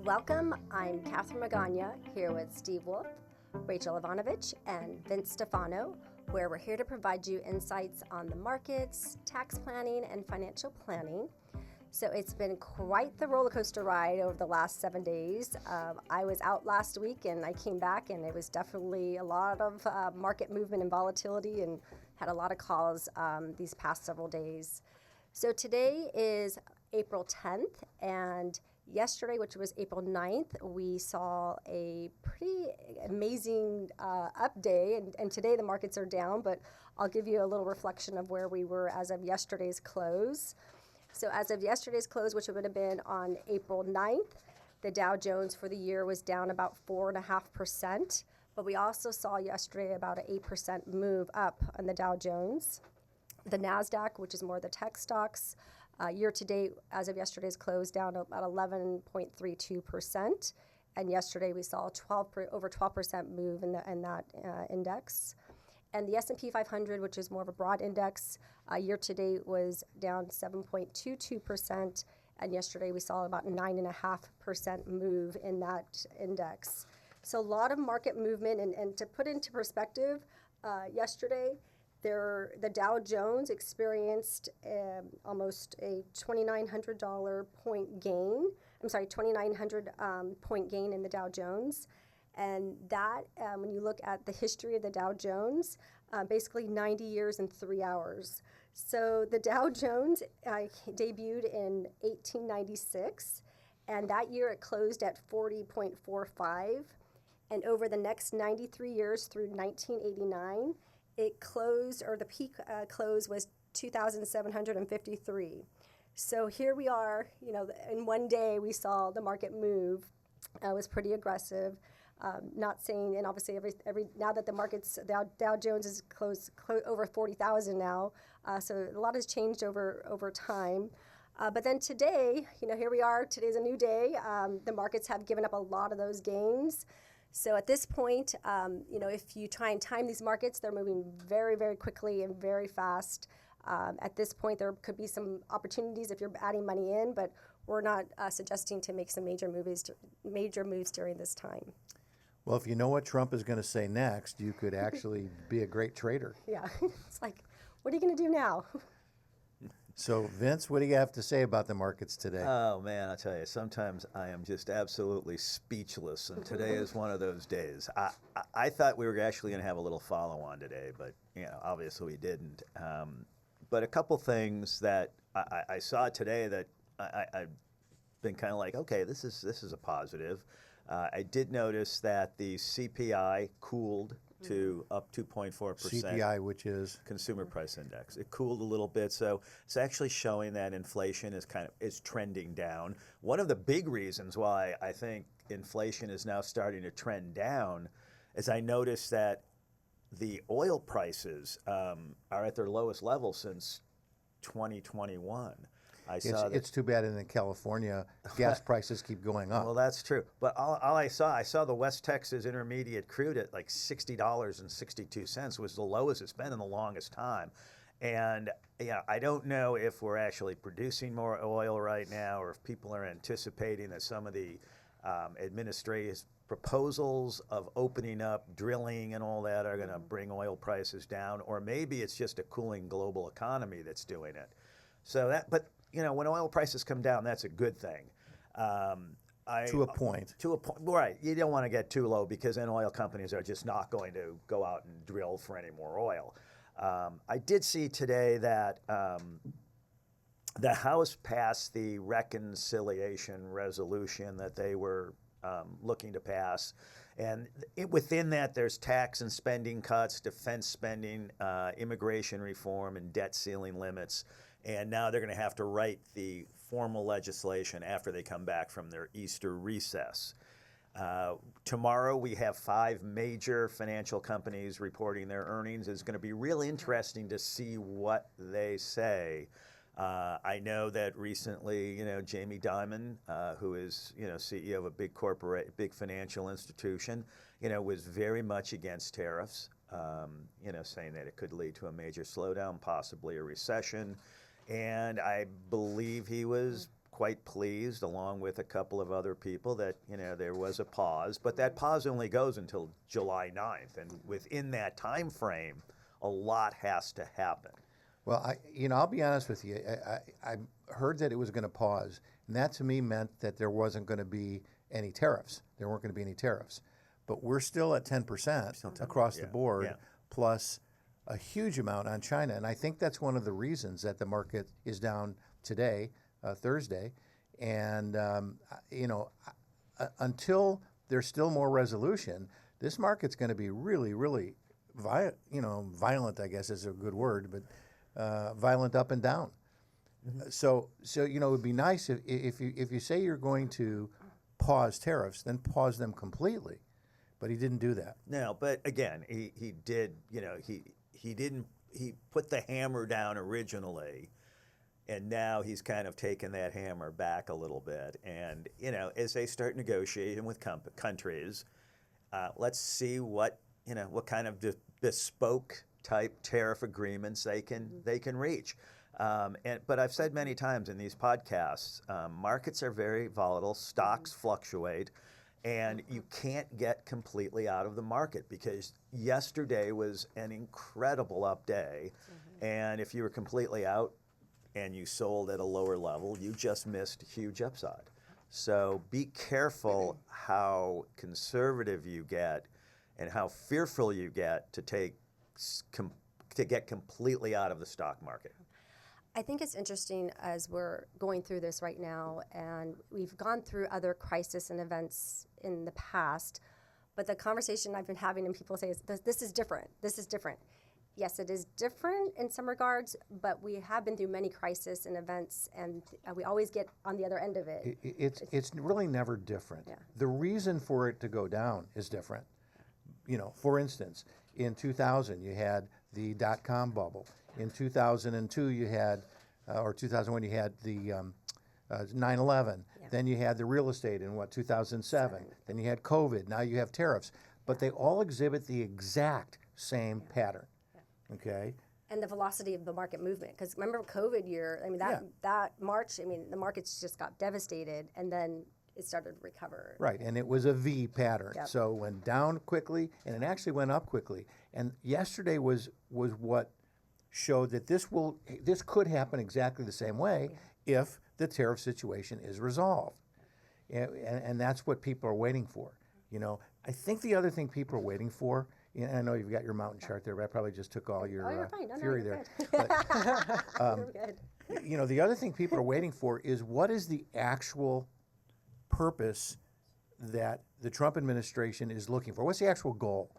Welcome, I'm Catherine Magana here with Steve Wolf, Rachel Ivanovich, and Vince Stefano, where we're here to provide you insights on the markets, tax planning, and financial planning. So it's been quite the roller coaster ride over the last 7 days. I was out last week and I came back and it was definitely a lot of market movement and volatility and had a lot of calls these past several days. So today is April 10th, and yesterday, which was April 9th, we saw a pretty amazing up day, and today the markets are down, but I'll give you a little reflection of where we were as of yesterday's close. So as of yesterday's close, which would have been on April 9th, the Dow Jones for the year was down about 4.5%, but we also saw yesterday about an 8% move up on the Dow Jones. The NASDAQ, which is more the tech stocks, year to date, as of yesterday's close, down about 11.32%. And yesterday we saw over 12% move in that index. And the S&P 500, which is more of a broad index, year to date was down 7.22%. And yesterday we saw about 9.5% move in that index. So a lot of market movement. And to put into perspective, yesterday, the Dow Jones experienced almost a $2,900 point gain. I'm sorry, 2,900 point gain in the Dow Jones. And that, when you look at the history of the Dow Jones, basically 90 years and 3 hours. So the Dow Jones debuted in 1896, and that year it closed at 40.45. And over the next 93 years through 1989, it closed, or the peak close was 2,753. So here we are, in one day we saw the market move. It was pretty aggressive. Not saying, and obviously every now that the markets, Dow Jones is close over 40,000 now, so a lot has changed over time. But then today, here we are. Today's a new day. The markets have given up a lot of those gains. So at this point, if you try and time these markets, they're moving very, very quickly and very fast. At this point, there could be some opportunities if you're adding money in, but we're not suggesting to make some major moves during this time. Well, if you know what Trump is going to say next, you could actually be a great trader. Yeah, it's like, what are you going to do now? So, Vince, what do you have to say about the markets today? Oh, man, I tell you, sometimes I am just absolutely speechless, and today is one of those days. I thought we were actually going to have a little follow-on today, but, obviously we didn't. But a couple things that I saw today that I've been kind of like, okay, this is a positive. I did notice that the CPI cooled to up 2.4%. CPI, which is Consumer Price Index. It cooled a little bit, so it's actually showing that inflation is trending down. One of the big reasons why I think inflation is now starting to trend down is I noticed that the oil prices are at their lowest level since 2021. It's too bad in California, gas prices keep going up. Well, that's true. But all I saw the West Texas Intermediate crude at like $60.62, was the lowest it's been in the longest time. And I don't know if we're actually producing more oil right now, or if people are anticipating that some of the administrative proposals of opening up drilling and all that are going to bring oil prices down, or maybe it's just a cooling global economy that's doing it. When oil prices come down, that's a good thing. To a point. Right. You don't want to get too low, because then oil companies are just not going to go out and drill for any more oil. I did see today that the House passed the reconciliation resolution that they were looking to pass. And within that, there's tax and spending cuts, defense spending, immigration reform, and debt ceiling limits. And now they're going to have to write the formal legislation after they come back from their Easter recess. Tomorrow we have 5 major financial companies reporting their earnings. It's going to be really interesting to see what they say. I know that recently, Jamie Dimon, who is, CEO of a big financial institution, was very much against tariffs, saying that it could lead to a major slowdown, possibly a recession. And I believe he was quite pleased, along with a couple of other people, that there was a pause, but that pause only goes until July 9th, and within that time frame, a lot has to happen. Well, I'll be honest with you. I heard that it was going to pause, and that to me meant that there wasn't going to be any tariffs. There weren't going to be any tariffs, but we're still at 10% across the board, plus a huge amount on China, and I think that's one of the reasons that the market is down today, Thursday, and until there's still more resolution, this market's going to be really, really violent, I guess is a good word, but violent up and down. Mm-hmm. So it would be nice if you say you're going to pause tariffs, then pause them completely. But he didn't do that. No, but again, he did. He put the hammer down originally, and now he's kind of taken that hammer back a little bit. And as they start negotiating with countries, let's see what kind of bespoke type tariff agreements they can reach. But I've said many times in these podcasts, markets are very volatile, stocks fluctuate, and you can't get completely out of the market, because yesterday was an incredible up day, and if you were completely out and you sold at a lower level, you just missed huge upside. So be careful how conservative you get and how fearful you get to get completely out of the stock market. I think it's interesting as we're going through this right now, and we've gone through other crisis and events in the past, but the conversation I've been having and people say is, this is different. This is different. Yes, it is different in some regards, but we have been through many crises and events, and we always get on the other end of it. It's really never different. Yeah. The reason for it to go down is different. For instance, in 2000, you had the dot-com bubble. In 2002, you had, or 2001, you had the 9/11. Yeah. Then you had the real estate in 2007. Then you had COVID. Now you have tariffs. But they all exhibit the exact same pattern. Yeah. Okay. And the velocity of the market movement, because remember COVID year? I mean that March. The markets just got devastated, and then it started to recover. Right, and it was a V pattern. Yep. So it went down quickly, and it actually went up quickly. And yesterday was what showed that this could happen exactly the same way if the tariff situation is resolved. And that's what people are waiting for. I think the other thing people are waiting for, and I know you've got your mountain chart there, but I probably just took all your fury there. You're good. The other thing people are waiting for is, what is the actual purpose that the Trump administration is looking for? What's the actual goal?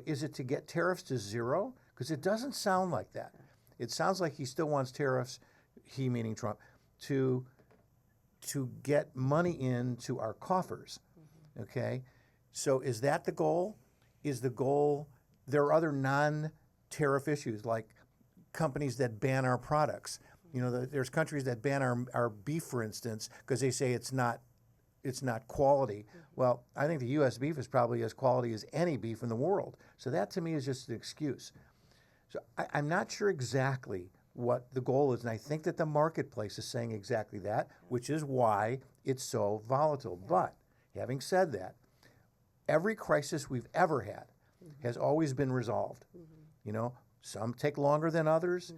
Is it to get tariffs to zero? Because it doesn't sound like that. It sounds like he still wants tariffs, he meaning Trump, to get money into our coffers. Okay? So is that the goal? Is the goal, there are other non-tariff issues, like companies that ban our products. There's countries that ban our beef, for instance, because they say it's not quality. Well, I think the U.S. beef is probably as quality as any beef in the world. So that to me is just an excuse. So I'm not sure exactly what the goal is, and I think that the marketplace is saying exactly that, which is why it's so volatile. But having said that, every crisis we've ever had has always been resolved. Some take longer than others.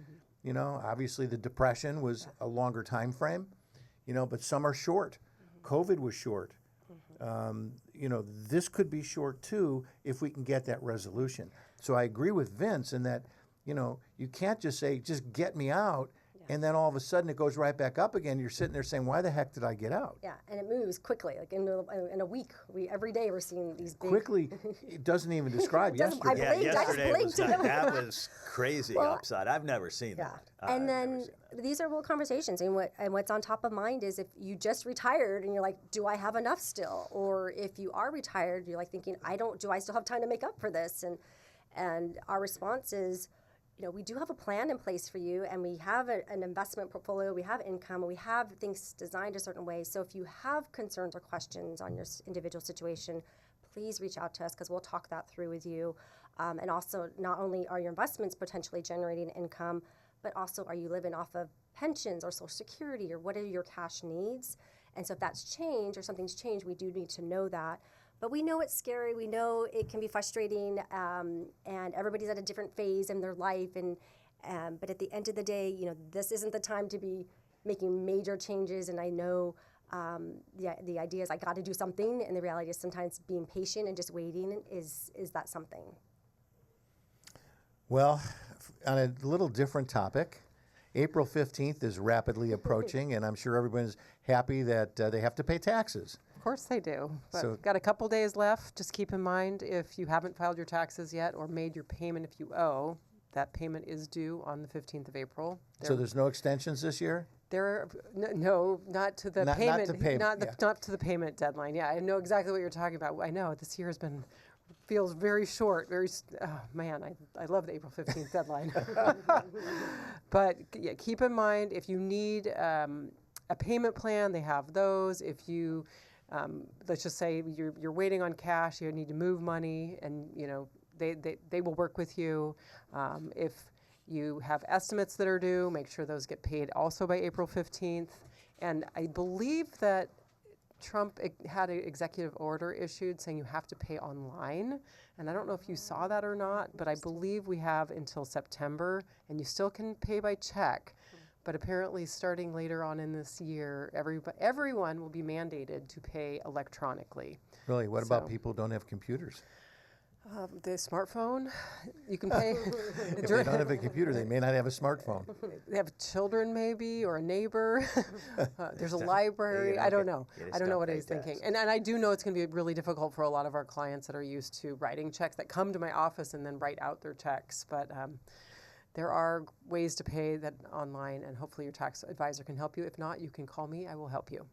Obviously the Depression was a longer time frame, but some are short. COVID was short. This could be short too if we can get that resolution. So I agree with Vince in that, you can't just say, just get me out, and then all of a sudden it goes right back up again. You're sitting there saying, why the heck did I get out? Yeah, and it moves quickly. Like in a week, every day we're seeing these big... Quickly, it doesn't even describe yesterday. Yesterday that was crazy upside. I've never seen that. And then these are real conversations, and what's on top of mind is if you just retired and you're like, do I have enough still? Or if you are retired, you're like thinking, do I still have time to make up for this? And our response is, we do have a plan in place for you, and we have an investment portfolio, we have income, and we have things designed a certain way. So if you have concerns or questions on your individual situation, please reach out to us, because we'll talk that through with you. And also, not only are your investments potentially generating income, but also are you living off of pensions or Social Security, or what are your cash needs? And so if that's changed or something's changed, we do need to know that. But we know it's scary. We know it can be frustrating, and everybody's at a different phase in their life. And but at the end of the day, you know, this isn't the time to be making major changes. And I know the idea is I got to do something, and the reality is sometimes being patient and just waiting is that something. Well, on a little different topic, April 15th is rapidly approaching, and I'm sure everyone's happy that they have to pay taxes. Of course they do. But So- got a couple days left. Just keep in mind, if you haven't filed your taxes yet or made your payment if you owe, that payment is due on the 15th of April. So there's no extensions this year? No, not to the Not payment. to payment, yeah. Not to the payment deadline. Yeah, I know exactly what you're talking about. I know this year feels very short. Oh man, I love the April 15th deadline. But yeah, keep in mind, if you need a payment plan, they have those. If you let's just say you're waiting on cash, you need to move money, and you know they will work with you. If you have estimates that are due, make sure those get paid also by April 15th. And I believe that Trump had an executive order issued saying you have to pay online. And I don't know if you saw that or not, but I believe we have until September, and you still can pay by check. But apparently starting later on in this year, everyone will be mandated to pay electronically. Really? What about So- people who don't have computers? The smartphone, you can pay. If they don't have a computer, they may not have a smartphone. They have children maybe, or a neighbor. There's a library. don't I don't get- know. you just I don't know don't what pay he's thinking. tax. And I do know it's going to be really difficult for a lot of our clients that are used to writing checks, that come to my office and then write out their checks. But there are ways to pay that online, and hopefully your tax advisor can help you. If not, you can call me. I will help you.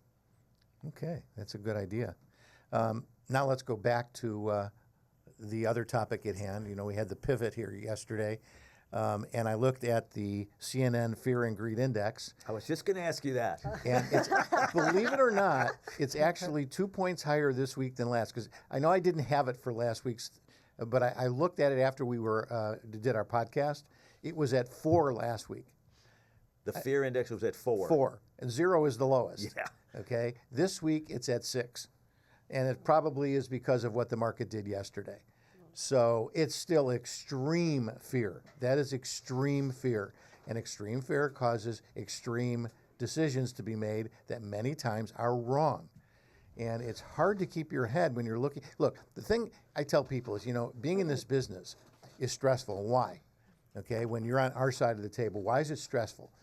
Okay, that's a good idea. Now let's go back to the other topic at hand. You know, we had the pivot here yesterday, and I looked at the CNN Fear and Greed Index, I was just going to ask you that. and it's, believe it or not, it's actually 2 points higher this week than last. Because I know I didn't have it for last week's, but I looked at it after we did our podcast. It was at 4 last week. The fear index was at 4. 4, and 0 is the lowest. Yeah. Okay. This week it's at 6, and it probably is because of what the market did yesterday. So it's still extreme fear. That is extreme fear, and extreme fear causes extreme decisions to be made that many times are wrong. And it's hard to keep your head when you're looking. Look, the thing I tell people is, you know, being in this business is stressful. Why? Okay, when you're on our side of the table, why is it stressful?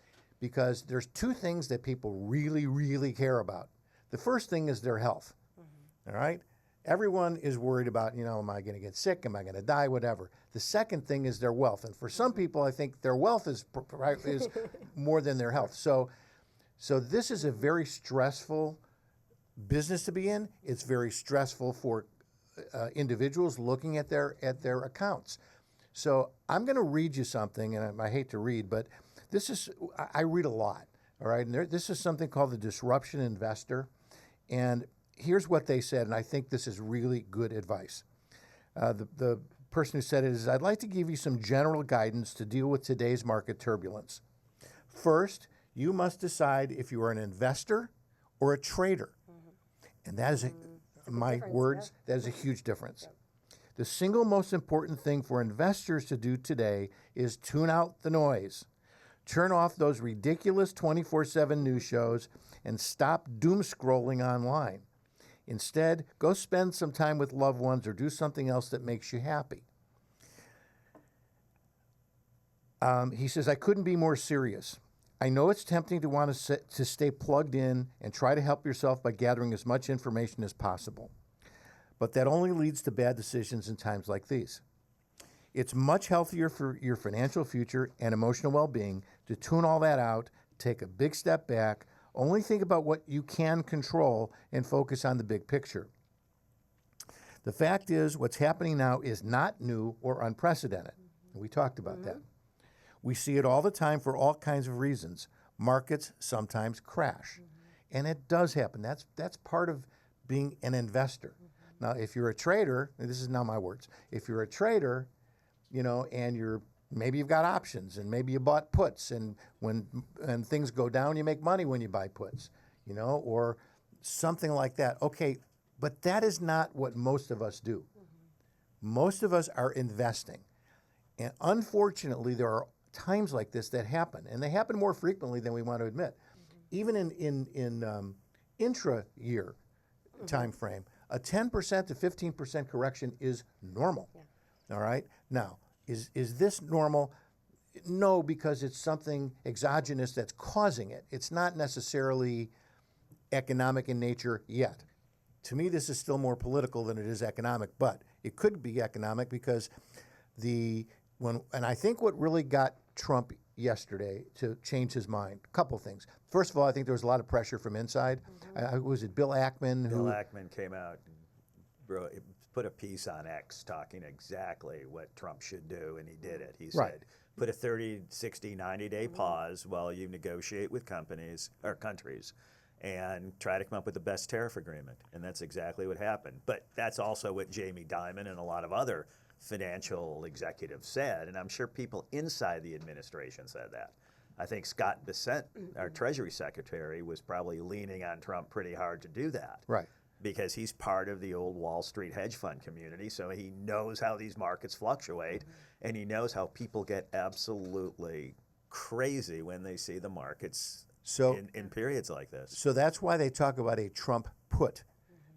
Because there's 2 things that people really, really care about. The first thing is their health. All right? Everyone is worried about, you know, am I going to get sick? Am I going to die? Whatever. The second thing is their wealth. And for some people, I think their wealth is more than their health. So this is a very stressful business to be in. It's very stressful for individuals looking at their accounts. So I'm going to read you something, and I hate to read, but I read a lot, all right? And this is something called the Disruption Investor, and here's what they said, and I think this is really good advice. The person who said it is, I'd like to give you some general guidance to deal with today's market turbulence. First, you must decide if you are an investor or a trader. And that is, my words, that is a huge difference. The single most important thing for investors to do today is tune out the noise. Turn off those ridiculous 24/7 news shows and stop doom scrolling online. Instead, go spend some time with loved ones or do something else that makes you happy. He says, I couldn't be more serious. I know it's tempting to want to stay plugged in and try to help yourself by gathering as much information as possible. But that only leads to bad decisions in times like these. It's much healthier for your financial future and emotional well-being to tune all that out, take a big step back, only think about what you can control, and focus on the big picture. The fact is, what's happening now is not new or unprecedented. We talked about that. We see it all the time for all kinds of reasons. Markets sometimes crash. And it does happen. That's part of being an investor. Now, if you're a trader, and this is not my words, if you're a trader, you know, and you're maybe you've got options, and maybe you bought puts, and when things go down, you make money when you buy puts, or something like that. Okay, but that is not what most of us do. Most of us are investing. And unfortunately, there are times like this that happen, and they happen more frequently than we want to admit. Even in intra-year time frame, a 10% to 15% correction is normal. All right? Now, is this normal? No, because it's something exogenous that's causing it. It's not necessarily economic in nature yet. To me, this is still more political than it is economic, but it could be economic because and I think what really got Trump yesterday to change his mind, a couple things. First of all, I think there was a lot of pressure from inside. Was it Bill Ackman? Bill Ackman came out and put a piece on X talking exactly what Trump should do, and he did it. He said, put a 30, 60, 90-day pause while you negotiate with companies or countries and try to come up with the best tariff agreement. And that's exactly what happened. But that's also what Jamie Dimon and a lot of other financial executives said, and I'm sure people inside the administration said that. I think Scott Bessent, our Treasury Secretary, was probably leaning on Trump pretty hard to do that. Right. Because he's part of the old Wall Street hedge fund community, so he knows how these markets fluctuate, and he knows how people get absolutely crazy when they see the markets in periods like this. So that's why they talk about a Trump put.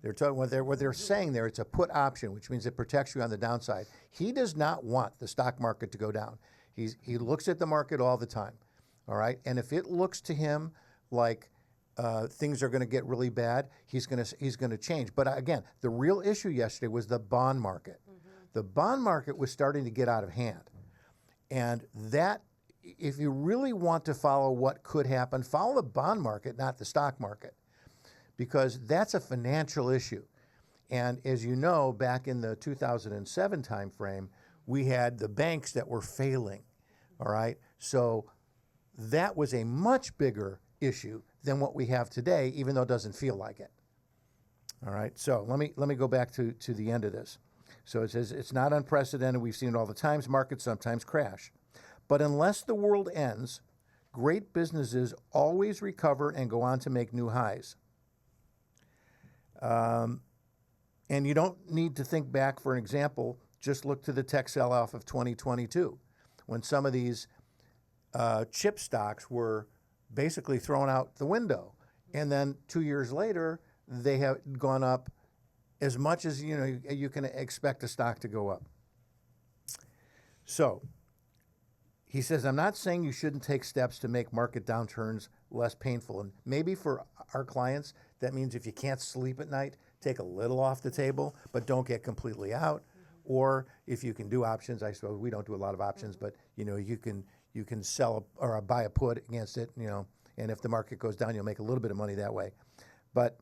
They're talking what they're saying there. It's a put option, which means it protects you on the downside. He does not want the stock market to go down. He looks at the market all the time, all right. And if it looks to him like things are going to get really bad, he's going to change. But again, the real issue yesterday was the bond market. The bond market was starting to get out of hand, and that, if you really want to follow what could happen, follow the bond market, not the stock market, because that's a financial issue. And as you know, back in the 2007 timeframe, we had the banks that were failing, all right? So that was a much bigger issue than what we have today, even though it doesn't feel like it. All right, so let me go back to the end of this. So it says, it's not unprecedented. We've seen it all the time. Markets sometimes crash. But unless the world ends, great businesses always recover and go on to make new highs. And you don't need to think back for an example. Just look to the tech sell-off of 2022, when some of these chip stocks were basically thrown out the window. And then 2 years later, they have gone up as much as you can expect a stock to go up. So he says, I'm not saying you shouldn't take steps to make market downturns less painful. And maybe for our clients, that means if you can't sleep at night, take a little off the table, but don't get completely out. Or if you can do options, I suppose we don't do a lot of options, but you can sell or buy a put against it, and if the market goes down, you'll make a little bit of money that way. But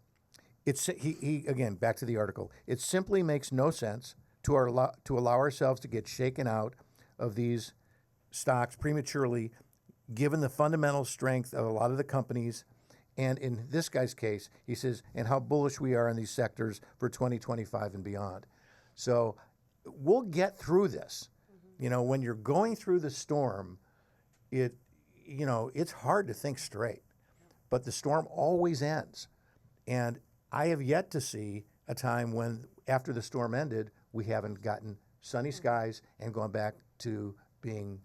he again, back to the article, it simply makes no sense to allow ourselves to get shaken out of these stocks prematurely, given the fundamental strength of a lot of the companies. And in this guy's case, he says, and how bullish we are in these sectors for 2025 and beyond. So we'll get through this. When you're going through the storm, it's hard to think straight, but the storm always ends. And I have yet to see a time when, after the storm ended, we haven't gotten sunny skies and gone back to being,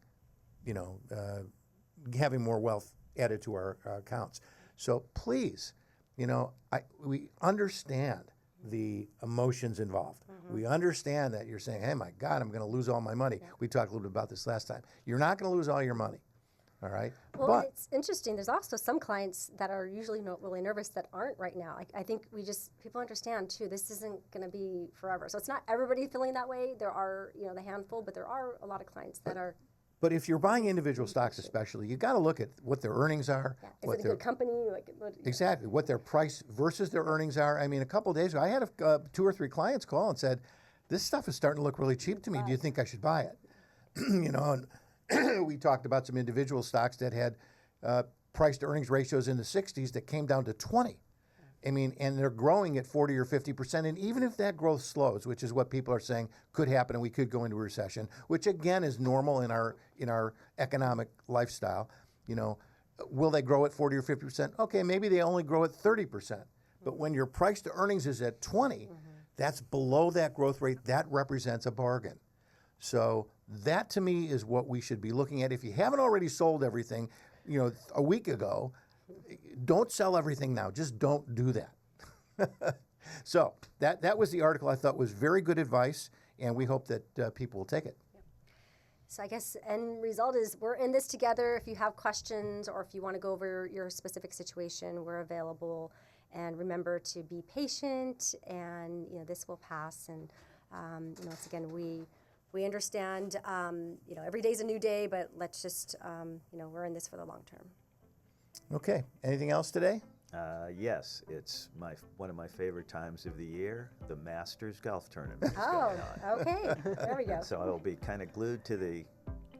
having more wealth added to our accounts. So please, we understand the emotions involved. We understand that you're saying, hey, my God, I'm going to lose all my money. We talked a little bit about this last time. You're not going to lose all your money, all right? Well, but it's interesting. There's also some clients that are usually really nervous that aren't right now. I think people understand, too, this isn't going to be forever. So it's not everybody feeling that way. There are, the handful, but there are a lot of clients that are. But if you're buying individual stocks especially, you got to look at what their earnings are. Yeah. Is it a good company? Exactly. What their price versus their earnings are. I mean, a couple of days ago, I had 2 or 3 clients call and said, this stuff is starting to look really cheap to me. Do you think I should buy it? And we talked about some individual stocks that had price to earnings ratios in the 60s that came down to 20. I mean, and they're growing at 40 or 50%. And even if that growth slows, which is what people are saying could happen, and we could go into a recession, which again is normal in our economic lifestyle, you know, will they grow at 40 or 50%? Okay, maybe they only grow at 30%. But when your price to earnings is at 20, that's below that growth rate. That represents a bargain. So that to me is what we should be looking at. If you haven't already sold everything, you know, a week ago, don't sell everything now. Just don't do that. So that was the article. I thought was very good advice, and we hope that people will take it. So I guess end result is we're in this together. If you have questions or if you want to go over your specific situation, we're available. And remember to be patient, and you know this will pass. And you know, it's again we understand. You know, every day's a new day, but let's just you know, we're in this for the long term. Okay. Anything else today? Yes, it's one of my favorite times of the year. The Masters Golf Tournament is Oh, going on. okay. There we go. So I'll be kind of glued to the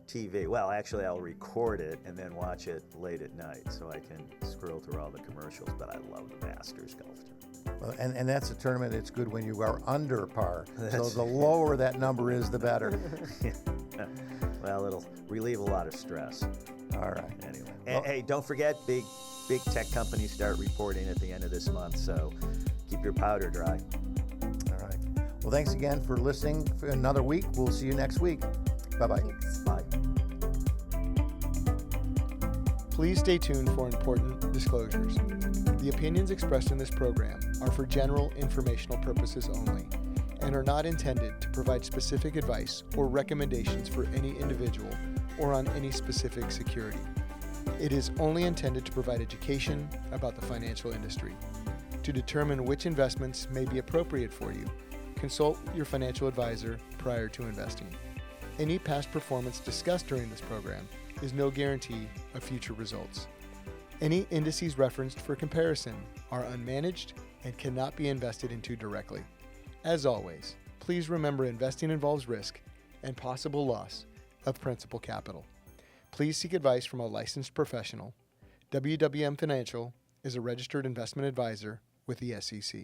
TV. Well, actually, I'll record it and then watch it late at night so I can scroll through all the commercials. But I love the Masters Golf Tournament. Well, and that's a tournament. It's good when you are under par. So the lower that number is, the better. Well, it'll relieve a lot of stress. All right. Anyway, Well, and, hey, don't forget, big tech companies start reporting at the end of this month. So keep your powder dry. All right. Well, thanks again for listening for another week. We'll see you next week. Bye-bye. Bye. Please stay tuned for important disclosures. The opinions expressed in this program are for general informational purposes only and are not intended to provide specific advice or recommendations for any individual or on any specific security. It is only intended to provide education about the financial industry. To determine which investments may be appropriate for you, consult your financial advisor prior to investing. Any past performance discussed during this program is no guarantee of future results. Any indices referenced for comparison are unmanaged and cannot be invested into directly. As always, please remember investing involves risk and possible loss of principal capital. Please seek advice from a licensed professional. WWM Financial is a registered investment advisor with the SEC.